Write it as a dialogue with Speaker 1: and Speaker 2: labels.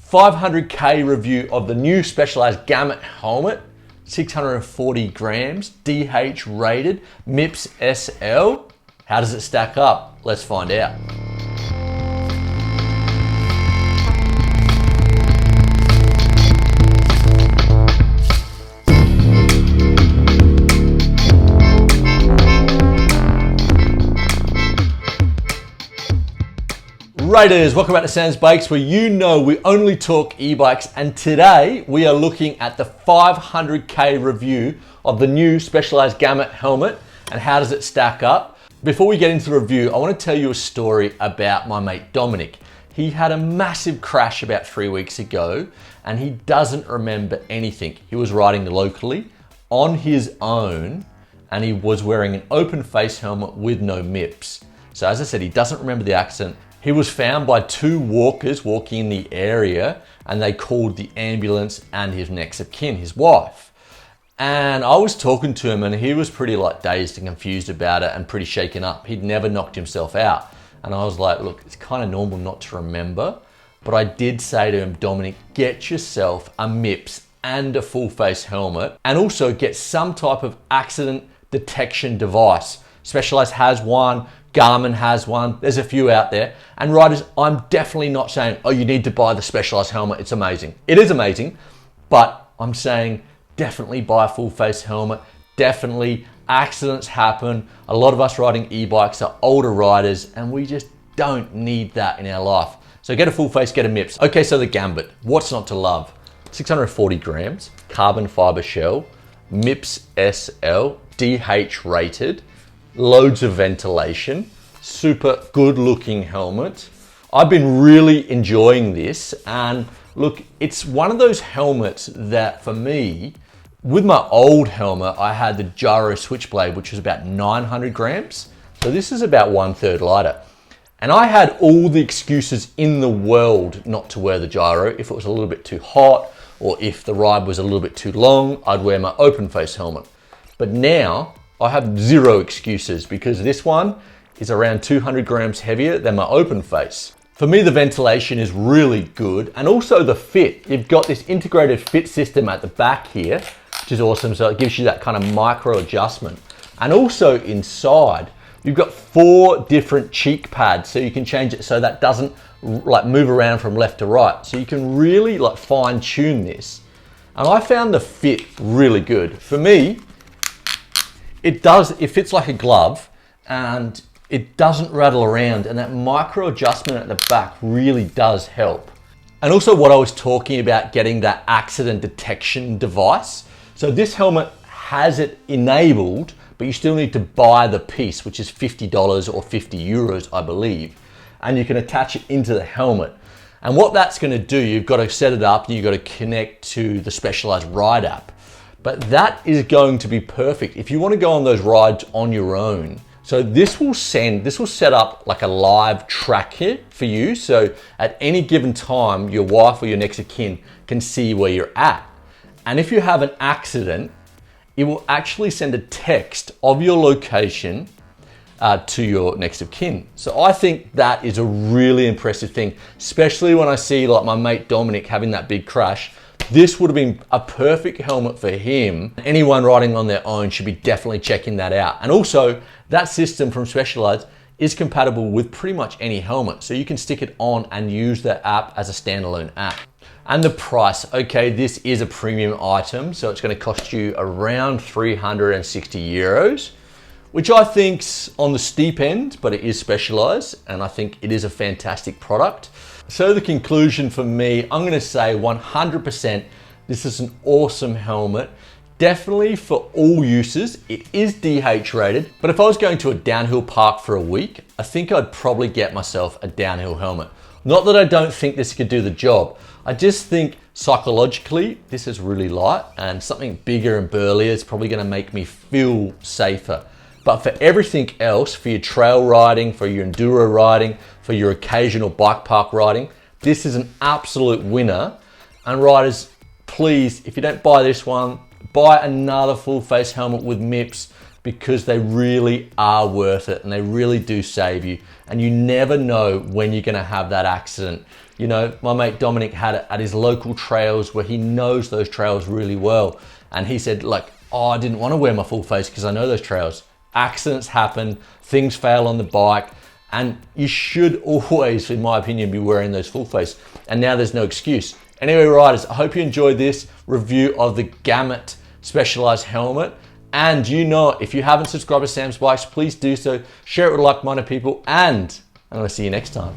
Speaker 1: 500K review of the new Specialized Gambit helmet, 640 grams, DH rated, MIPS SL. How does it stack up? Let's find out. Raiders, welcome back to Sam's Bikes, where you know we only talk e-bikes, and today we are looking at the 500K review of the new Specialized Gambit helmet and how does it stack up. Before we get into the review, I want to tell you a story about my mate Dominic. He had a massive crash about 3 weeks ago and he doesn't remember anything. He was riding locally on his own and he was wearing an open face helmet with no MIPS. So as I said, he doesn't remember the accident. He was found by two walkers walking in the area and they called the ambulance and his next of kin, his wife. And I was talking to him and he was pretty dazed and confused about it and pretty shaken up. He'd never knocked himself out. And I was like, look, it's kind of normal not to remember. But I did say to him, Dominic, get yourself a MIPS and a full face helmet and also get some type of accident detection device. Specialized has one. Garmin has one, there's a few out there. And riders, I'm definitely not saying, oh, you need to buy the Specialized helmet, it's amazing. It is amazing, but I'm saying definitely buy a full face helmet. Definitely, accidents happen. A lot of us riding e-bikes are older riders and we just don't need that in our life. So get a full face, get a MIPS. Okay, so the Gambit, what's not to love? 640 grams, carbon fiber shell, MIPS SL, DH rated, loads of ventilation, super good looking helmet. I've been really enjoying this, and look, it's one of those helmets that for me, with my old helmet, I had the Giro Switchblade, which was about 900 grams. So this is about 1/3 lighter. And I had all the excuses in the world not to wear the Giro. If it was a little bit too hot, or if the ride was a little bit too long, I'd wear my open face helmet. But now, I have zero excuses because this one is around 200 grams heavier than my open face. For me, the ventilation is really good, and also the fit. You've got this integrated fit system at the back here, which is awesome. So it gives you that kind of micro adjustment. And also inside, you've got 4 different cheek pads, so you can change it so that doesn't move around from left to right. So you can really fine tune this. And I found the fit really good. For me, it fits like a glove and it doesn't rattle around, and that micro adjustment at the back really does help. And also what I was talking about, getting that accident detection device. So this helmet has it enabled, but you still need to buy the piece, which is $50 or 50 euros, I believe. And you can attach it into the helmet. And what that's gonna do, you've got to set it up and you've got to connect to the Specialized Ride app. But that is going to be perfect if you want to go on those rides on your own. So this will set up like a live tracker for you. So at any given time, your wife or your next of kin can see where you're at. And if you have an accident, it will actually send a text of your location to your next of kin. So I think that is a really impressive thing, especially when I see my mate Dominic having that big crash. This would have been a perfect helmet for him. Anyone riding on their own should be definitely checking that out. And also, that system from Specialized is compatible with pretty much any helmet. So you can stick it on and use the app as a standalone app. And the price, okay, this is a premium item. So it's gonna cost you around 360 euros, which I think's on the steep end, but it is Specialized. And I think it is a fantastic product. So the conclusion for me, I'm gonna say 100%, this is an awesome helmet. Definitely for all uses. It is DH rated, but if I was going to a downhill park for a week, I think I'd probably get myself a downhill helmet. Not that I don't think this could do the job. I just think psychologically, this is really light, and something bigger and burlier is probably gonna make me feel safer. But for everything else, for your trail riding, for your enduro riding, for your occasional bike park riding, this is an absolute winner. And riders, please, if you don't buy this one, buy another full face helmet with MIPS because they really are worth it and they really do save you. And you never know when you're gonna have that accident. You know, my mate Dominic had it at his local trails where he knows those trails really well. And he said, like, oh, I didn't want to wear my full face because I know those trails. Accidents happen, things fail on the bike, and you should always, in my opinion, be wearing those full face. And now there's no excuse. Anyway, riders, I hope you enjoyed this review of the Gambit Specialized helmet. And you know, if you haven't subscribed to Sam's Bikes, please do so. Share it with like-minded people, and I'm gonna see you next time.